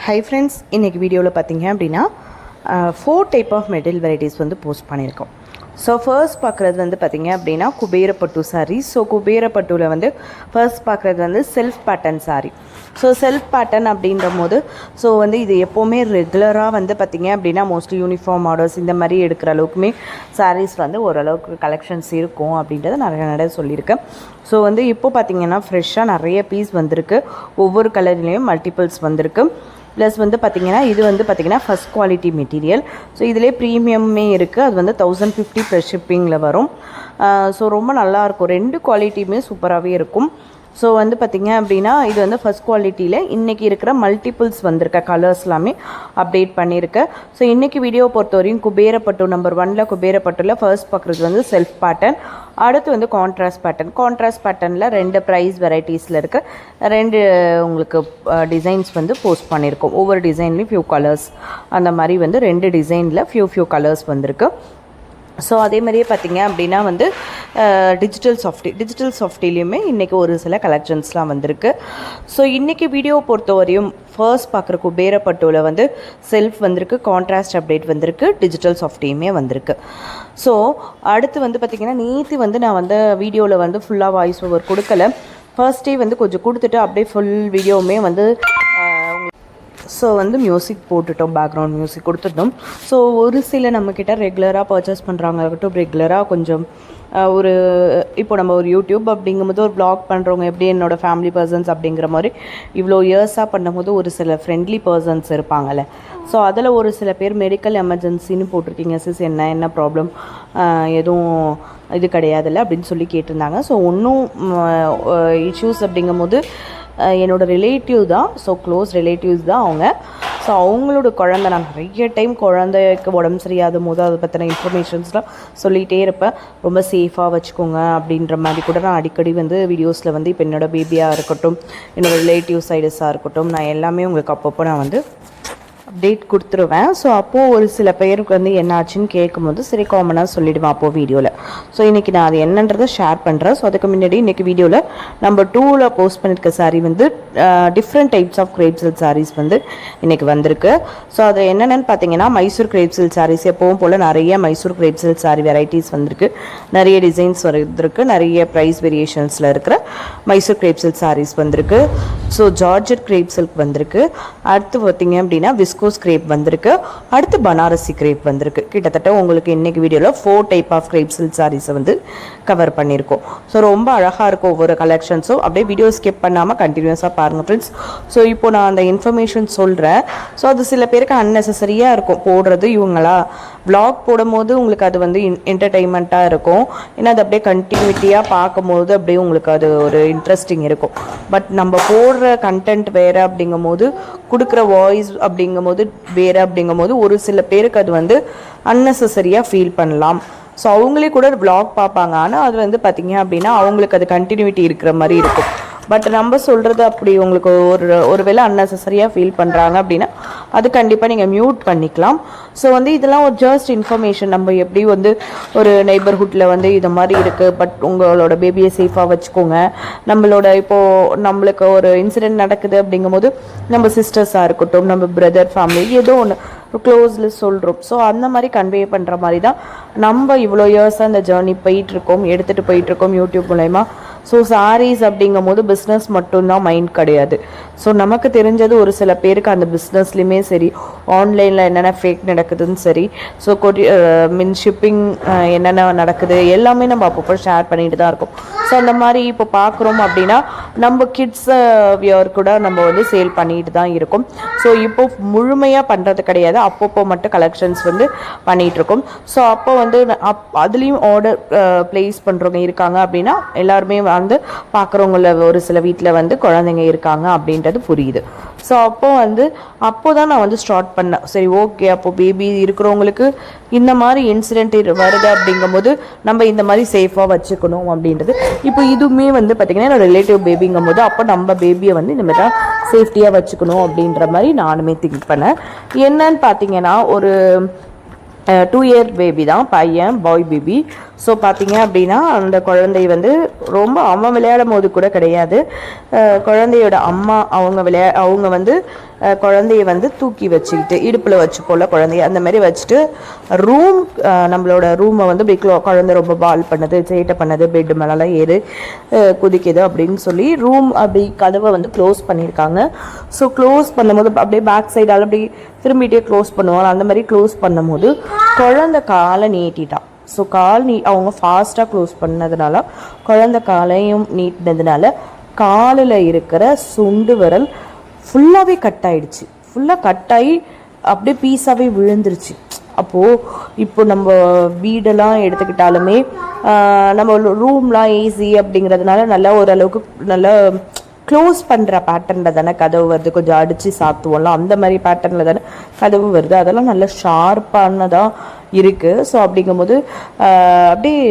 Hi friends, இன்றைக்கி வீடியோவில் பார்த்தீங்க அப்படின்னா 4 டைப் ஆஃப் மெட்டீரியல் வெரைட்டிஸ் வந்து போஸ்ட் பண்ணியிருக்கோம். ஸோ ஃபர்ஸ்ட் பார்க்குறது வந்து பார்த்திங்க அப்படின்னா குபேரப்பட்டு சாரீ. ஸோ குபேரப்பட்டுவில் வந்து ஃபர்ஸ்ட் பார்க்குறது வந்து self pattern sari. So self pattern அப்படின்ற போது ஸோ வந்து இது எப்போவுமே ரெகுலராக வந்து பார்த்திங்க அப்படின்னா மோஸ்ட்லி யூனிஃபார்ம் ஆர்டர்ஸ் இந்த மாதிரி எடுக்கிற அளவுக்குமே சாரீஸ் வந்து ஓரளவுக்கு கலெக்ஷன்ஸ் இருக்கும் அப்படின்றத நிறைய சொல்லியிருக்கேன். ஸோ வந்து இப்போ பார்த்திங்கன்னா ஃப்ரெஷ்ஷாக நிறைய பீஸ் வந்திருக்கு. ஒவ்வொரு கலர்லேயும் மல்டிபிள்ஸ் வந்திருக்கு. ப்ளஸ் வந்து பார்த்திங்கன்னா இது வந்து பார்த்திங்கன்னா ஃபஸ்ட் குவாலிட்டி மெட்டீரியல். ஸோ இதிலே ப்ரீமியமே இருக்குது. அது வந்து 1050 ப்ளஸ் ஷிப்பிங்கில் வரும். ஸோ ரொம்ப நல்லாயிருக்கும். 2 குவாலிட்டியுமே சூப்பராகவே இருக்கும். ஸோ வந்து பார்த்திங்க அப்படின்னா இது வந்து ஃபஸ்ட் குவாலிட்டியில் இன்றைக்கி இருக்கிற மல்டிபிள்ஸ் வந்திருக்க கலர்ஸ் எல்லாமே அப்டேட் பண்ணியிருக்கேன். ஸோ இன்றைக்கி வீடியோ பொறுத்தவரையும் குபேரப்பட்டு நம்பர் 1ல் குபேரப்பட்டுல ஃபர்ஸ்ட் பார்க்குறது வந்து செல்ஃப் பேட்டர்ன். அடுத்து வந்து கான்ட்ராஸ்ட் பேட்டர்ன். கான்ட்ராஸ்ட் பேட்டர்னில் 2 ப்ரைஸ் வெரைட்டிஸில் இருக்க 2 உங்களுக்கு டிசைன்ஸ் வந்து போஸ்ட் பண்ணியிருக்கோம். ஒவ்வொரு டிசைன்லேயும் ஃபியூ கலர்ஸ் அந்த மாதிரி வந்து 2 டிசைனில் ஃபியூ கலர்ஸ் வந்திருக்கு. ஸோ அதே மாதிரியே பார்த்திங்க அப்படின்னா வந்து டிஜிட்டல் சாஃப்டிலையுமே இன்றைக்கி ஒரு சில கலெக்ஷன்ஸ்லாம் வந்திருக்கு. ஸோ இன்றைக்கி வீடியோ பொறுத்தவரையும் ஃபர்ஸ்ட் பார்க்குற குபேரப்பட்டுவில் வந்து செல்ஃப் வந்திருக்கு, கான்ட்ராஸ்ட் அப்டேட் வந்திருக்கு, டிஜிட்டல் சாஃப்டியுமே வந்திருக்கு. ஸோ அடுத்து வந்து பார்த்திங்கன்னா நேற்று வந்து நான் வந்து வீடியோவில் வந்து ஃபுல்லாக வாய்ஸ் ஓவர் கொடுக்கல. ஃபர்ஸ்டே வந்து கொஞ்சம் கொடுத்துட்டு அப்படியே ஃபுல் வீடியோவுமே வந்து ஸோ வந்து மியூசிக் போட்டுட்டோம், பேக்ரவுண்ட் மியூசிக் கொடுத்துட்டோம். ஸோ ஒரு சில நம்மக்கிட்ட ரெகுலராக பர்ச்சேஸ் பண்ணுறாங்க இருக்கட்டும், ரெகுலராக கொஞ்சம் ஒரு இப்போ நம்ம ஒரு யூடியூப் அப்படிங்கும்போது ஒரு ப்ளாக் பண்ணுறவங்க எப்படி என்னோடய ஃபேமிலி பர்சன்ஸ் அப்படிங்கிற மாதிரி இவ்வளோ இயர்ஸாக பண்ணும்போது ஒரு சில ஃப்ரெண்ட்லி பர்சன்ஸ் இருப்பாங்கள்ல. ஸோ அதில் ஒரு சில பேர் மெடிக்கல் எமர்ஜென்சின்னு போட்டிருக்கீங்க சிஸ், என்ன ப்ராப்ளம், எதுவும் இது கிடையாதுல்ல அப்படின்னு சொல்லி கேட்டிருந்தாங்க. ஸோ ஒன்றும் இஷ்யூஸ் அப்படிங்கும்போது என்னோடய ரிலேட்டிவ் தான். ஸோ க்ளோஸ் ரிலேட்டிவ்ஸ் தான் அவங்க. ஸோ அவங்களோட குழந்தை, நான் நிறைய டைம் குழந்தைக்கு உடம்பு சரியாத போது அதை பற்றின இன்ஃபர்மேஷன்ஸ்லாம் சொல்லிகிட்டே இருப்பேன். ரொம்ப சேஃபாக வச்சுக்கோங்க அப்படின்ற மாதிரி கூட நான் அடிக்கடி வந்து வீடியோஸில் வந்து இப்போ என்னோடய பேபியாக இருக்கட்டும், என்னோடய ரிலேட்டிவ் சைடஸாக இருக்கட்டும், நான் எல்லாமே உங்களுக்கு அப்பப்போ நான் வந்து அப்டேட் கொடுத்துருவேன். ஸோ அப்போது ஒரு சில பேருக்கு வந்து என்ன ஆச்சுன்னு கேட்கும்போது சரி காமனாக சொல்லிவிடுவேன் அப்போது வீடியோவில். ஸோ இன்றைக்கி நான் அது என்னன்றதை ஷேர் பண்ணுறேன். ஸோ அதுக்கு முன்னாடி இன்றைக்கி வீடியோவில் நம்பர் 2ல் போஸ்ட் பண்ணியிருக்க சாரீ வந்து different types of crepe silk sarees வந்து இன்றைக்கி வந்திருக்கு. ஸோ அது என்னென்னு பார்த்தீங்கன்னா மைசூர் கிரேப் சில்க் சாரீஸ். எப்பவும் போல் நிறைய Mysore grape silk sari varieties வந்திருக்கு. நிறைய டிசைன்ஸ் வந்திருக்கு. நிறைய ப்ரைஸ் வேரியேஷன்ஸில் இருக்கிற மைசூர் கிரேப் சில்க் சாரீஸ் வந்திருக்கு. ஸோ ஜார்ஜெட் கிரேப் சில்க் வந்திருக்கு. அடுத்து பார்த்தீங்க அப்படின்னா விஸ்கோஸ் கிரேப் வந்திருக்கு. அடுத்து பனாரசி கிரேப் வந்திருக்கு. கிட்டத்தட்ட உங்களுக்கு இன்னைக்கு வீடியோவில் 4 டைப் ஆஃப் கிரேப் சில்க் சாரீஸை வந்து கவர் பண்ணியிருக்கோம். ஸோ ரொம்ப அழகாக இருக்கும் ஒவ்வொரு கலெக்ஷன்ஸும். அப்படியே வீடியோ ஸ்கிப் பண்ணாமல் கண்டினியூஸாக பாருங்கள் ஃப்ரெண்ட்ஸ். ஸோ இப்போ நான் அந்த இன்ஃபர்மேஷன் சொல்கிறேன். ஸோ அது சில பேருக்கு அன்னெசரியாக இருக்கும் போடுறது. இவங்களா வ்ளாக் போடும்போது உங்களுக்கு அது வந்து என்டர்டெயின்மெண்ட்டாக இருக்கும். ஏன்னா அது அப்படியே கண்டினியூட்டியாக பார்க்கும்போது அப்படியே உங்களுக்கு அது ஒரு இன்ட்ரெஸ்டிங் இருக்கும். பட் நம்ம போடுற கண்டென்ட் வேறு அப்படிங்கும் போது, கொடுக்குற வாய்ஸ் அப்படிங்கும் போது வேறு அப்படிங்கும் போது ஒரு சில பேருக்கு அது வந்து அன்னெசரியாக ஃபீல் பண்ணலாம். ஸோ அவங்களே கூட வ்ளாக் பார்ப்பாங்க. ஆனால் அது வந்து பார்த்திங்க அப்படின்னா அவங்களுக்கு அது கண்டினியூட்டி இருக்கிற மாதிரி இருக்கும். பட் நம்ம சொல்கிறது அப்படி உங்களுக்கு ஒரு வேளை அன்னெசரியாக ஃபீல் பண்ணுறாங்க அப்படின்னா அது கண்டிப்பாக நீங்கள் மியூட் பண்ணிக்கலாம். ஸோ வந்து இதெல்லாம் ஒரு ஜஸ்ட் இன்ஃபர்மேஷன். நம்ம எப்படி வந்து ஒரு நெய்பர்ஹுட்டில் வந்து இது மாதிரி இருக்குது, பட் உங்களோட பேபியை சேஃபாக வச்சுக்கோங்க. நம்மளோட இப்போது நம்மளுக்கு ஒரு இன்சிடெண்ட் நடக்குது அப்படிங்கும்போது நம்ம சிஸ்டர்ஸாக இருக்கட்டும், நம்ம பிரதர் ஃபேமிலி ஏதோ ஒன்று க்ளோஸில் சொல்கிறோம். ஸோ அந்த மாதிரி கன்வே பண்ணுற மாதிரி தான் நம்ம இவ்வளோ இயர்ஸாக இந்த ஜேர்னி போயிட்டுருக்கோம், எடுத்துகிட்டு போயிட்டுருக்கோம் யூடியூப் மூலயமா. ஸோ சாரீஸ் அப்படிங்கும் போது பிஸ்னஸ் மட்டும்தான் மைண்ட் கிடையாது. ஸோ நமக்கு தெரிஞ்சது ஒரு சில பேருக்கு அந்த பிஸ்னஸ்லையுமே சரி, ஆன்லைனில் என்னென்ன ஃபேக் நடக்குதுன்னு சரி, ஸோ ஷிப்பிங் என்னென்ன நடக்குது எல்லாமே நம்ம அப்பப்போ ஷேர் பண்ணிட்டு தான் இருக்கோம். ஸோ அந்த மாதிரி இப்போ பார்க்குறோம் அப்படின்னா நம்ம கிட்ஸ் வியர் கூட நம்ம வந்து சேல் பண்ணிட்டு தான் இருக்கோம். ஸோ இப்போ முழுமையாக பண்ணுறது கிடையாது, அப்பப்போ மட்டும் கலெக்ஷன்ஸ் வந்து பண்ணிகிட்ருக்கோம். ஸோ அப்போ வந்து அதுலேயும் ஆர்டர் ப்ளேஸ் பண்ணுறவங்க இருக்காங்க அப்படின்னா எல்லாருமே வந்து பார்க்குறவங்கள ஒரு சில வீட்டில் வந்து குழந்தைங்க இருக்காங்க அப்படின்றது புரியுது. ஸோ அப்போ தான் நான் வந்து ஸ்டார்ட் பண்ணேன். சரி ஓகே, அப்போது பேபி இருக்கிறவங்களுக்கு இந்த மாதிரி இன்சிடெண்ட் வருது அப்படிங்கும்போது நம்ம இந்த மாதிரி சேஃபாக வச்சுக்கணும் அப்படின்றது. இப்போ இதுவுமே வந்து பார்த்திங்கன்னா என்னோட ரிலேட்டிவ் பேபிங்கும் போது அப்போ நம்ம பேபியை வந்து இந்த மாதிரி தான் சேஃப்டியாக வச்சுக்கணும் அப்படின்ற மாதிரி நானுமே திங்க் பண்ணேன். என்னன்னு பார்த்தீங்கன்னா ஒரு 2 இயர் பேபி தான், பையன், பாய் பேபி. ஸோ பார்த்தீங்க அப்படின்னா அந்த குழந்தை வந்து ரொம்ப அவன் விளையாடும் போது கூட கிடையாது, குழந்தையோட அம்மா அவங்க வந்து குழந்தைய வந்து தூக்கி வச்சுக்கிட்டு இடுப்பில் வச்சு போல் குழந்தைய அந்த மாதிரி வச்சுட்டு நம்மளோட ரூமை வந்து இப்படி குழந்தை ரொம்ப பால் பண்ணுது, சேட்டை பண்ணுது, பெட்டு மேலெல்லாம் ஏறு குதிக்குது அப்படின்னு சொல்லி ரூம் அப்படி கதவை வந்து க்ளோஸ் பண்ணியிருக்காங்க. ஸோ க்ளோஸ் பண்ணும்போது அப்படியே பேக் சைடால் அப்படி திரும்பிட்டே க்ளோஸ் பண்ணுவாங்க. அந்த மாதிரி க்ளோஸ் பண்ணும்போது குழந்தை காலை நீட்டிட்டான். ஸோ அவங்க ஃபாஸ்ட்டாக க்ளோஸ் பண்ணதுனால குழந்தை காலையும் நீட்டினதுனால காலில் இருக்கிற சுண்டு விரல் ஃபுல்லாகவே கட் ஆகிடுச்சு. ஃபுல்லாக கட் ஆகி அப்படியே பீஸாகவே விழுந்துருச்சு. அப்போது இப்போ நம்ம வீடெல்லாம் எடுத்துக்கிட்டாலுமே நம்ம ரூம்லாம் ஏசி அப்படிங்கிறதுனால நல்லா ஓரளவுக்கு நல்லா க்ளோஸ் பண்ணுற பேட்டர்னில் தானே கதவு வருது, கொஞ்சம் அடித்து சாத்துவோம்ல அந்த மாதிரி பேட்டர்னில் தானே கதவு வருது. அதெல்லாம் நல்லா ஷார்ப்பானதாக இருக்குது. ஸோ அப்படிங்கும்போது அப்படியே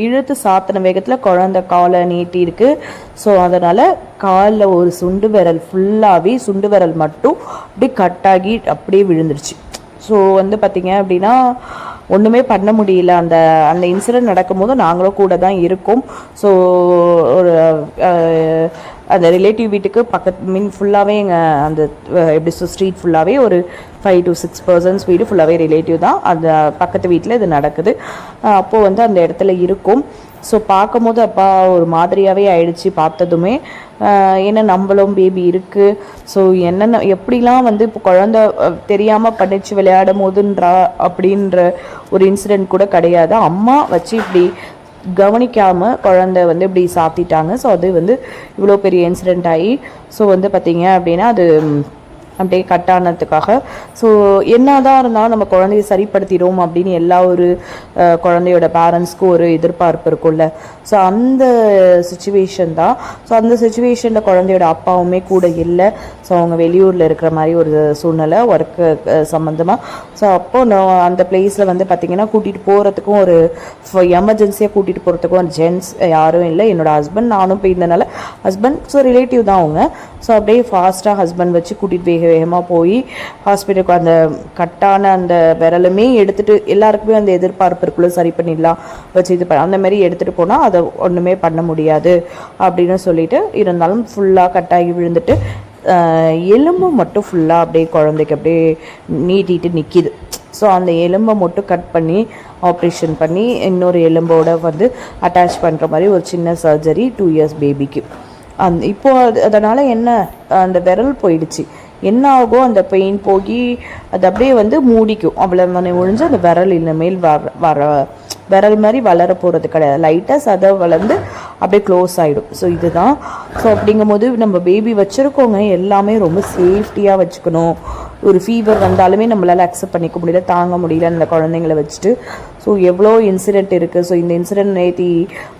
இழுத்து சாத்தின வேகத்தில் குழந்தை காலை நீட்டி இருக்குது. ஸோ அதனால் காலில் ஒரு சுண்டு விரல் மட்டும் அப்படியே கட்டாகி அப்படியே விழுந்துருச்சு. ஸோ வந்து பார்த்திங்க அப்படின்னா ஒன்றுமே பண்ண முடியல. அந்த இன்சிடெண்ட் நடக்கும்போது நாங்களும் கூட தான் இருக்கோம். ஸோ ஒரு அந்த ரிலேட்டிவ் வீட்டுக்கு ஃபுல்லாகவே எங்கள் அந்த எப்படி ஸ்ட்ரீட் ஃபுல்லாகவே ஒரு 5 to 6 persons வீடு ஃபுல்லாகவே ரிலேட்டிவ் தான். அந்த பக்கத்து வீட்டில் இது நடக்குது. அப்போது வந்து அந்த இடத்துல இருக்கும். ஸோ பார்க்கும் போது அப்பா ஒரு மாதிரியாகவே ஆயிடுச்சு பார்த்ததுமே. ஏன்னா நம்மளும் பேபி இருக்குது. ஸோ எப்படிலாம் வந்து இப்போ குழந்தை தெரியாமல் பண்ணிச்சு விளையாடும் போதுன்றா அப்படின்ற ஒரு இன்சிடெண்ட் கூட கிடையாது. அம்மா வச்சு இப்படி கவனிக்காமல் குழந்தை வந்து இப்படி சாத்திட்டாங்க. ஸோ அது வந்து இவ்வளோ பெரிய இன்சிடெண்ட் ஆகி ஸோ வந்து பார்த்திங்க அப்படின்னா அது அப்படியே கட் ஆனதுக்காக. ஸோ என்னதான் இருந்தாலும் நம்ம குழந்தைய சரிப்படுத்திடும் அப்படின்னு எல்லா ஒரு குழந்தையோட பேரண்ட்ஸ்க்கும் ஒரு எதிர்பார்ப்பு இருக்கும்ல. ஸோ அந்த சுச்சுவேஷன் தான். ஸோ அந்த சுச்சுவேஷனில் குழந்தையோட அப்பாவுமே கூட இல்லை. ஸோ அவங்க வெளியூரில் இருக்கிற மாதிரி ஒரு சூழ்நிலை ஒர்க்கு சம்மந்தமாக. ஸோ அப்போது நான் அந்த பிளேஸில் வந்து பார்த்திங்கன்னா கூட்டிகிட்டு போகிறதுக்கும் ஒரு எமர்ஜென்சியாக கூட்டிகிட்டு போகிறதுக்கும் ஒரு ஜென்ட்ஸ் யாரும் இல்லை. என்னோடய ஹஸ்பண்ட் நானும் போயிருந்தனால ஹஸ்பண்ட் ஸோ ரிலேட்டிவ் தான் அவங்க. ஸோ அப்படியே ஃபாஸ்ட்டாக ஹஸ்பண்ட் வச்சு கூட்டிகிட்டு வேகமாக போய் ஹாஸ்பிட்டலுக்கு அந்த கட்டான அந்த விரலுமே எடுத்துகிட்டு எல்லாருக்குமே அந்த எதிர்பார்ப்பு இருக்குள்ள சரி பண்ணிடலாம் வச்சு அந்த மாதிரி எடுத்துகிட்டு போனால் அதை ஒன்றுமே பண்ண முடியாது அப்படின்னு சொல்லிட்டு இருந்தாலும் ஃபுல்லாக கட்டாகி விழுந்துட்டு எலும்பு மட்டும் ஃபுல்லாக அப்படியே குழந்தைக்கு அப்படியே நீட்டிட்டு நிற்கிது. ஸோ அந்த எலும்பை மட்டும் கட் பண்ணி ஆப்ரேஷன் பண்ணி இன்னொரு எலும்போட வந்து அட்டாச் பண்ணுற மாதிரி ஒரு சின்ன சர்ஜரி 2 years பேபிக்கு. இப்போது அதனால் என்ன அந்த விரல் போயிடுச்சு. என்ன ஆகும், அந்த பெயின் போய் அது அப்படியே வந்து மூடிக்கும். அவ்வளோ ஒழிஞ்சு அந்த விரல் இனிமேல் விரல் மாதிரி வளர போகிறது கிடையாது. லைட்டாக சதை வளர்ந்து அப்படியே க்ளோஸ் ஆகிடும். ஸோ இதுதான். ஸோ அப்படிங்கும்போது நம்ம பேபி வச்சுருக்கோங்க எல்லாமே ரொம்ப சேஃப்டியாக வச்சுக்கணும். ஒரு ஃபீவர் வந்தாலுமே நம்மளால் அக்செப்ட் பண்ணிக்க முடியல, தாங்க முடியல அந்த குழந்தைங்கள வச்சுட்டு. ஸோ எவ்வளோ இன்சிடெண்ட் இருக்குது. ஸோ இந்த இன்சிடெண்ட் நேற்று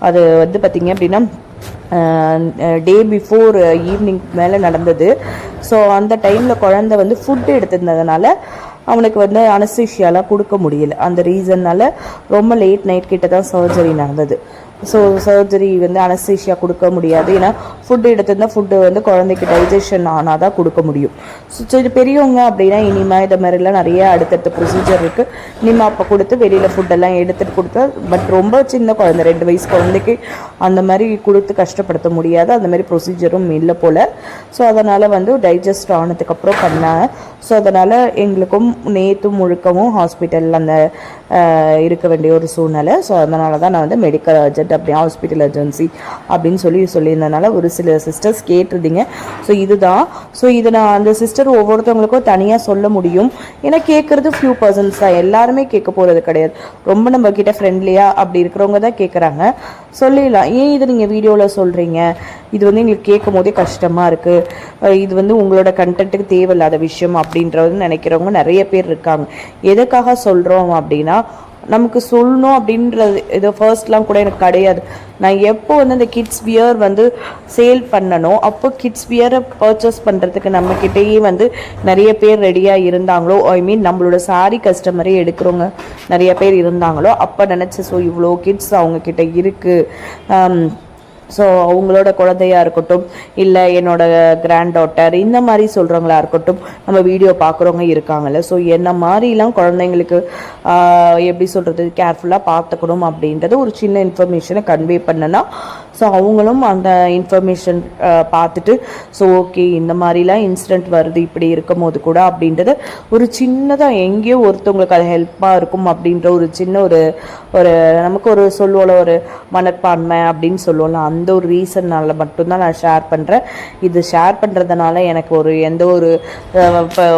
அது வந்து பார்த்திங்க அப்படின்னா டே பிஃபோர் ஈவினிங் மேலே நடந்தது. ஸோ அந்த டைமில் குழந்தை வந்து ஃபுட்டு எடுத்திருந்ததுனால அவனுக்கு வந்து அனஸ்தீஷியாலாம் கொடுக்க முடியல. அந்த ரீசன்னால் ரொம்ப லேட் நைட் கிட்ட தான் சர்ஜரி நடந்தது. ஸோ சர்ஜரி வந்து அனஸ்தீஷியா கொடுக்க முடியாது. ஏன்னா ஃபுட்டு எடுத்திருந்தால் ஃபுட்டு வந்து குழந்தைக்கு டைஜஷன் ஆனால் தான் கொடுக்க முடியும். ஸோ இது பெரியவங்க அப்படின்னா இனிமா இதை மாதிரிலாம் நிறைய அடுத்தடுத்த ப்ரொசீஜர் இருக்குது. இனிமா அப்போ கொடுத்து வெளியில் ஃபுட்டெல்லாம் எடுத்துகிட்டு கொடுத்தா, பட் ரொம்ப சின்ன குழந்தை 2 வயசு குழந்தைக்கு அந்த மாதிரி கொடுத்து கஷ்டப்படுத்த முடியாது. அந்த மாதிரி ப்ரொசீஜரும் இல்லை போல். ஸோ அதனால் வந்து டைஜஸ்ட் ஆனதுக்கப்புறம் பண்ணாங்க. ஸோ அதனால் எங்களுக்கும் நேற்றும் முழுக்கவும் ஹாஸ்பிட்டலில் அந்த இருக்க வேண்டிய ஒரு சூழ்நிலை. ஸோ அதனால தான் நான் வந்து மெடிக்கல் அர்ஜென்ட் அப்படி ஹாஸ்பிட்டல் அர்ஜென்சி அப்படின்னு சொல்லியிருந்தனால ஒரு சில சிஸ்டர்ஸ் கேட்டிருந்தீங்க. ஸோ இதுதான். ஸோ இது நான் அந்த சிஸ்டர் ஒவ்வொருத்தவங்களுக்கும் தனியாக சொல்ல முடியும். ஏன்னா கேட்குறது ஃபியூ பர்சன்ஸ் தான், எல்லாருமே கேட்க போகிறது கிடையாது. ரொம்ப நம்ம கிட்ட ஃப்ரெண்ட்லியாக அப்படி இருக்கிறவங்க தான் கேட்குறாங்க. சொல்லிடலாம், ஏன் இது நீங்கள் வீடியோவில் சொல்கிறீங்க, இது வந்து எங்களுக்கு கேட்கும் போதே கஷ்டமாக இருக்குது, இது வந்து உங்களோட கண்டென்ட்டுக்கு தேவையில்லாத விஷயம் அப்படின்றது நினைக்கிறவங்க நிறைய பேர் இருக்காங்க. எதுக்காக சொல்கிறோம் அப்படின்னா, நமக்கு சொல்லணும் அப்படின்றது இது ஃபர்ஸ்ட்லாம் கூட எனக்கு கிடையாது. நான் எப்போ வந்து அந்த கிட்ஸ் வியர் வந்து சேல் பண்ணணும், அப்போ கிட்ஸ் வியரை பர்ச்சேஸ் பண்ணுறதுக்கு நம்மக்கிட்டேயே வந்து நிறைய பேர் ரெடியாக இருந்தாங்களோ, ஐ மீன் நம்மளோட சாரி கஸ்டமரே எடுக்கிறவங்க நிறைய பேர் இருந்தாங்களோ, அப்போ நினச்சேன் ஸோ இவ்வளோ கிட்ஸ் அவங்கக்கிட்ட இருக்குது, ஸோ அவங்களோட குழந்தையாக இருக்கட்டும், இல்லை என்னோட கிராண்ட் டாட்டர் இந்த மாதிரி சொல்கிறவங்களா இருக்கட்டும், நம்ம வீடியோ பார்க்குறவங்க இருக்காங்கல்ல. ஸோ என்ன மாதிரிலாம் குழந்தைங்களுக்கு எப்படி சொல்கிறது, கேர்ஃபுல்லாக பார்த்துக்கணும் அப்படின்றது ஒரு சின்ன இன்ஃபர்மேஷனை கன்வே பண்ணனா, ஸோ அவங்களும் அந்த இன்ஃபர்மேஷன் பார்த்துட்டு, ஸோ ஓகே இந்த மாதிரிலாம் இன்சிடெண்ட் வருது இப்படி இருக்கும் போது கூட அப்படின்றது ஒரு சின்னதாக எங்கேயோ ஒருத்தவங்களுக்கு அது ஹெல்ப்பாக இருக்கும் அப்படின்ற ஒரு சின்ன ஒரு நமக்கு ஒரு சொல்லுவோம்ல, ஒரு மனப்பான்மை அப்படின்னு சொல்லுவோம்ல, அந்த ஒரு ரீசன்னால மட்டும்தான் நான் ஷேர் பண்ணுறேன். இது ஷேர் பண்ணுறதுனால எனக்கு ஒரு எந்த ஒரு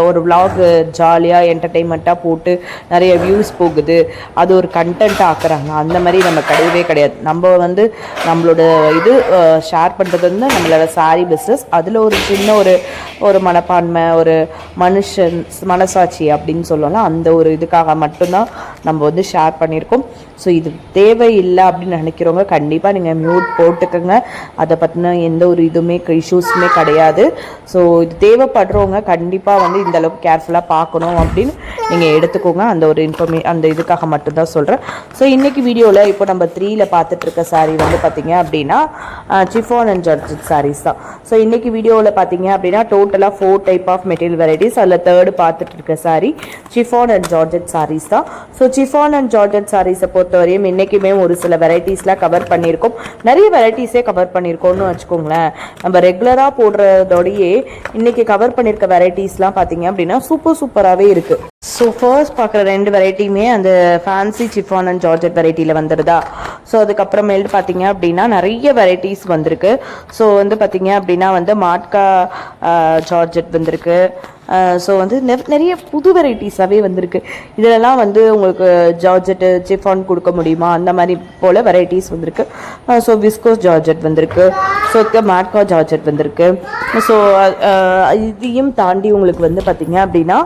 ஒரு விலாக் ஜாலியாக என்டர்டெயின்மெண்ட்டாக போட்டு நிறைய வியூஸ் போகுது, அது ஒரு கண்டென்ட் ஆக்குறாங்க, அந்த மாதிரி நம்ம கிடையவே கிடையாது. நம்ம வந்து நம்மளோட இது ஷேர் பண்ணுறது வந்து நம்மளோட சாரி பிஸ்னஸ். அதில் ஒரு சின்ன ஒரு மனப்பான்மை, ஒரு மனசாட்சி அப்படின்னு சொல்லலாம், அந்த ஒரு இதுக்காக மட்டும்தான் நம்ம வந்து ஷேர் பண்ணியிருக்கோம். ஸோ இது தேவையில்லை அப்படின்னு நினைக்கிறவங்க கண்டிப்பாக நீங்கள் மியூட் போட்டுக்கோங்க. அதை பற்றின எந்த ஒரு இதுவுமே இஷ்யூஸுமே கிடையாது. ஸோ இது தேவைப்படுறவங்க கண்டிப்பாக வந்து இந்தளவுக்கு கேர்ஃபுல்லாக பார்க்கணும் அப்படின்னு நீங்கள் எடுத்துக்கோங்க. அந்த ஒரு அந்த இதுக்காக மட்டும்தான் சொல்கிறேன். ஸோ இன்றைக்கி வீடியோவில் இப்போ நம்ம 3ல் பார்த்துட்ருக்க சாரீ வந்து பார்த்திங்க அப்படின்னா சிஃபான் அண்ட் ஜார்ஜெட் சாரீஸ் தான். ஸோ இன்றைக்கி வீடியோவில் பார்த்தீங்க அப்படின்னா டோட்டலாக 4 டைப் ஆஃப் மெட்டீரியல் வெரைட்டிஸ். அதில் 3rd பார்த்துட்டு இருக்க saree chiffon and georgette sarees தான். ஸோ சிஃபான் அண்ட் ஜார்ஜெட் சாரீஸை பொறுத்தவரையும் இன்றைக்குமே ஒரு சில வெரைட்டிஸ்லாம் கவர் பண்ணியிருக்கோம். நிறைய வெரைட்டிஸே கவர் பண்ணியிருக்கோம்னு வச்சுக்கோங்களேன். நம்ம ரெகுலராக போடுறதோடையே இன்றைக்கி கவர் பண்ணியிருக்க வெரைட்டிஸ்லாம் பார்த்தீங்க அப்படின்னா சூப்பராகவே இருக்குது. ஸோ ஃபர்ஸ்ட் பார்க்குற 2 வெரைட்டியுமே அந்த ஃபேன்சி சிஃபான் அண்ட் ஜார்ஜெட் வெரைட்டியில் வந்துடுதா. ஸோ அதுக்கப்புறமேட்டு பார்த்தீங்க அப்படின்னா நிறைய வெரைட்டிஸ் வந்திருக்கு. ஸோ வந்து பார்த்தீங்க அப்படின்னா வந்து மாட்கா ஜார்ஜெட் வந்திருக்கு. ஸோ வந்து நிறைய புது வெரைட்டிஸாகவே வந்திருக்கு. இதிலலாம் வந்து உங்களுக்கு ஜார்ஜெட்டு சிஃபான் கொடுக்க முடியுமா அந்த மாதிரி போல் வெரைட்டிஸ் வந்திருக்கு. ஸோ விஸ்கோஸ் ஜார்ஜெட் வந்திருக்கு. ஸோ மாட்கா ஜார்ஜெட் வந்திருக்கு. ஸோ இதையும் தாண்டி உங்களுக்கு வந்து பார்த்தீங்க அப்படின்னா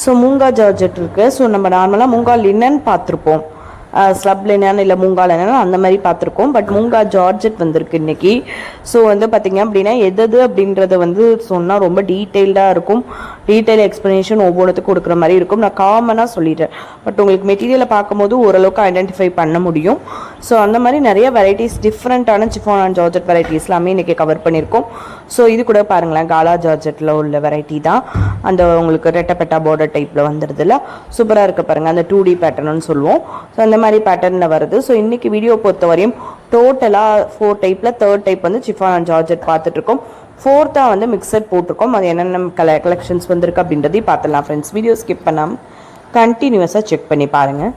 ஸோ மூங்கா ஜார்ஜெட் இருக்குது. ஸோ நம்ம நார்மலாக மூங்கா லினன் பார்த்துருப்போம், ஸ்லப் லினன் இல்லை மூங்கா லினன் அந்த மாதிரி பார்த்துருக்கோம். பட் மூங்கா ஜார்ஜெட் வந்திருக்கு இன்றைக்கி. ஸோ வந்து பார்த்திங்க அப்படின்னா எது அப்படின்றத வந்து சொன்னால் ரொம்ப டீட்டெயில்டாக இருக்கும். டீட்டெயில் எக்ஸ்ப்ளனேஷன் ஒவ்வொருத்துக்கும் கொடுக்குற மாதிரி இருக்கும். நான் காமனாக சொல்லிட்டேன், பட் உங்களுக்கு மெட்டீரியலை பார்க்கும்போது ஓரளவுக்கு ஐடென்டிஃபை பண்ண முடியும். ஸோ அந்த மாதிரி நிறைய வெரைட்டிஸ், டிஃப்ரெண்ட்டான சிஃபான் அண்ட் ஜார்ஜெட் வெரைட்டிஸ் எல்லாமே இன்றைக்கி கவர் பண்ணியிருக்கோம். ஸோ இது கூட பாருங்களேன், காலா ஜார்ஜெட்டில் உள்ள வெரைட்டி தான். அந்த உங்களுக்கு ரெட்டப்பெட்டா பார்டர் டைப்பில் வந்துடுதுல, சூப்பராக இருக்க பாருங்கள். அந்த 2D பேட்டர்ன்னு சொல்லுவோம். ஸோ அந்த மாதிரி பேட்டர்னில் வருது. ஸோ இன்றைக்கி வீடியோ பொறுத்த வரையும் டோட்டலாக 4 டைப்பில் 3rd டைப் வந்து சிஃபான் அண்ட் ஜார்ஜெட் பார்த்துட்ருக்கோம். 4th வந்து மிக்சட் போட்டிருக்கோம். அது என்னென்ன கலெக்ஷன்ஸ் வந்திருக்கு அப்படின்றதையும் பார்த்துடலாம் ஃப்ரெண்ட்ஸ். வீடியோ ஸ்கிப் பண்ணாமல் கண்டினியூஸாக செக் பண்ணி பாருங்கள்.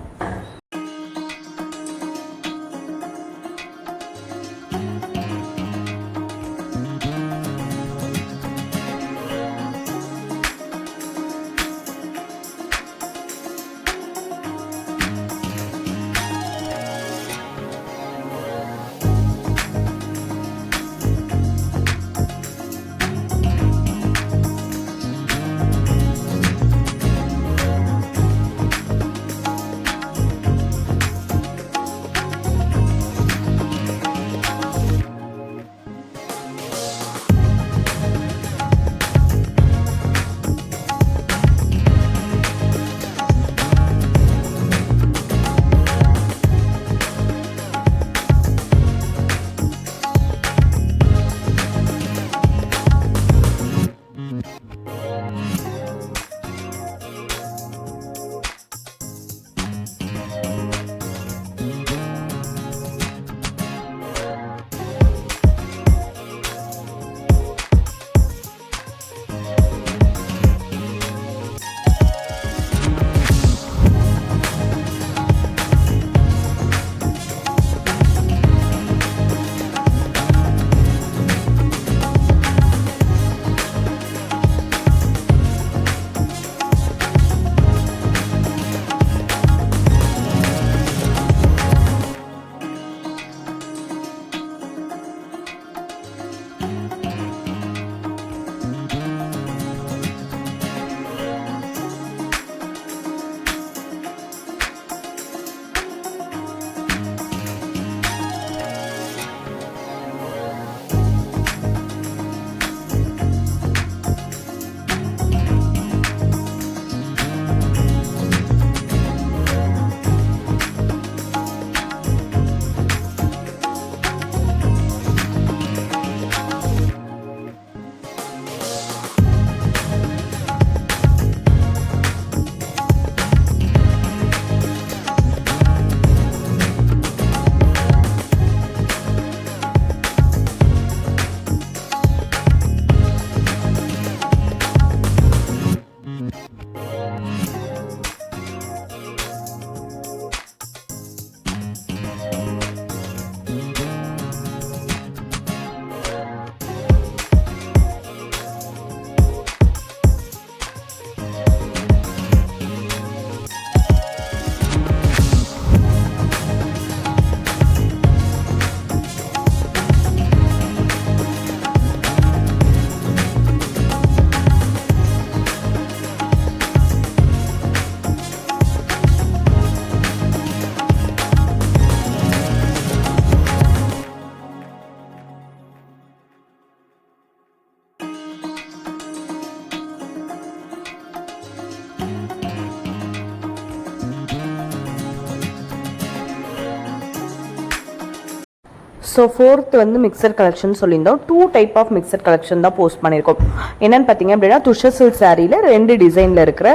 ஸோ ஃபோர்த் வந்து மிக்சர் கலெக்ஷன் சொல்லியிருந்தோம். 2 டைப் ஆஃப் மிக்சர் கலெக்ஷன் தான் போஸ்ட் பண்ணியிருக்கோம். என்னென்னு பார்த்தீங்க அப்படின்னா துஷர் சில்க் சாரியில் 2 டிசைனில் இருக்கிற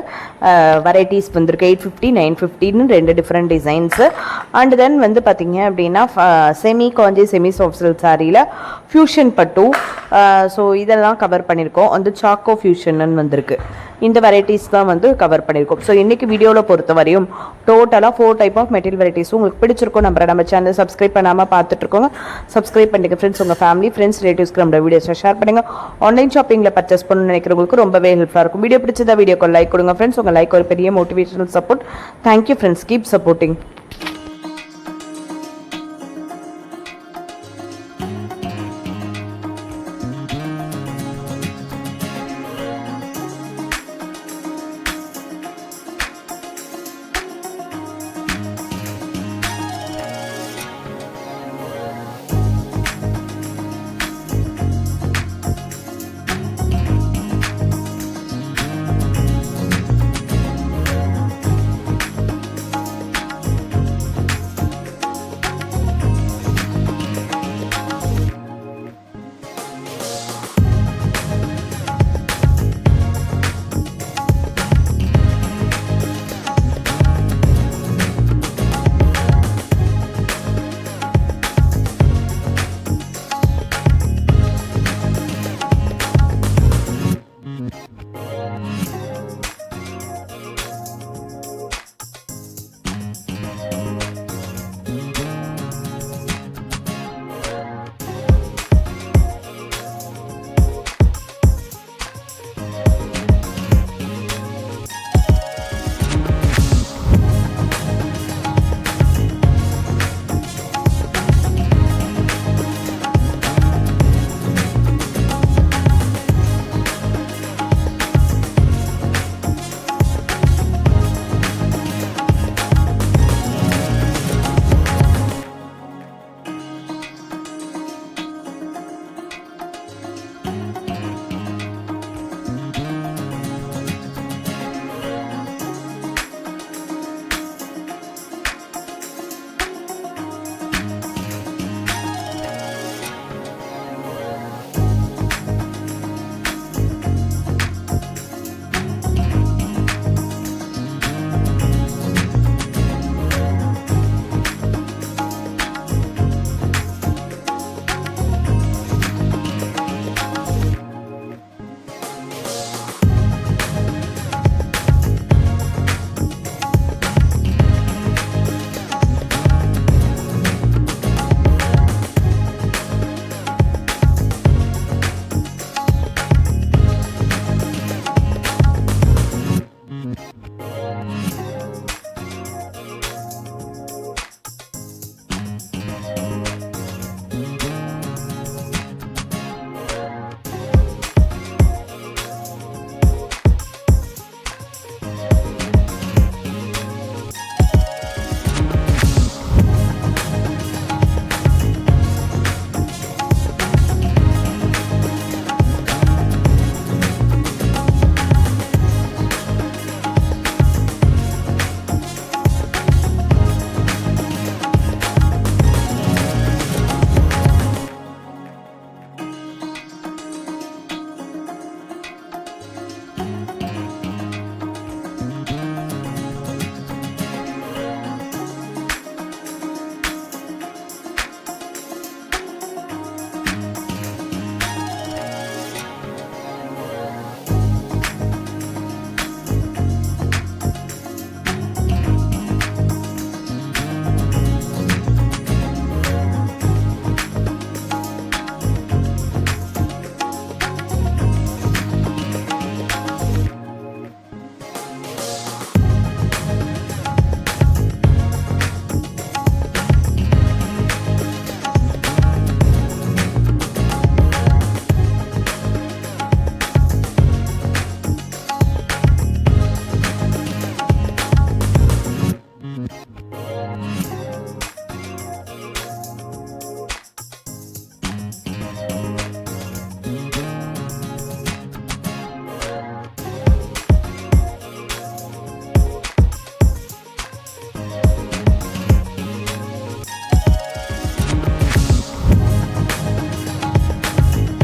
வெரைட்டிஸ் வந்திருக்கு. 850 950ன்னு 2 டிஃப்ரெண்ட் டிசைன்ஸு. அண்ட் தென் வந்து பார்த்தீங்க அப்படின்னா செமி காஞ்சி செமி சாஃப்ட் சில்க் சாரியில் ஃபியூஷன் பட்டு. ஸோ இதெல்லாம் கவர் பண்ணியிருக்கோம். வந்து சாக்கோ ஃபியூஷன் வந்திருக்கு. இந்த வெரைட்டிஸ் தான் வந்து கவர் பண்ணியிருக்கோம். ஸோ இன்றைக்கி வீடியோவில் பொறுத்த வரையும் டோட்டலாக 4 டைப் ஆஃப் மெட்டீரியல் வெரைட்டிஸும் உங்களுக்கு பிடிச்சிருக்கும். நம்ம சேனல் சப்ஸ்கிரைப் பண்ணாமல் பார்த்துட்ருக்கோங்க. சப்ஸ்கிரைப் பண்ணிங்க ஃப்ரெண்ட்ஸ். உங்கள் ஃபேமிலி ஃப்ரெண்ட்ஸ் ரிலேட்டிவ்ஸ்க்கு நம்ம வீடியோஸை ஷேர் பண்ணுங்கள். ஆன்லைன் ஷாப்பிங்கில் பர்ச்சேஸ் பண்ணணும்னு நினைக்கிறவங்களுக்கு ரொம்பவே ஹெல்ப்ஃபுல்லாக இருக்கும். வீடியோ பிடிச்சதா வீடியோக்கு லைக் கொடுங்க ஃப்ரெண்ட்ஸ். உங்கள் லைக் ஒரு பெரிய motivational support. Thank you friends. Keep supporting.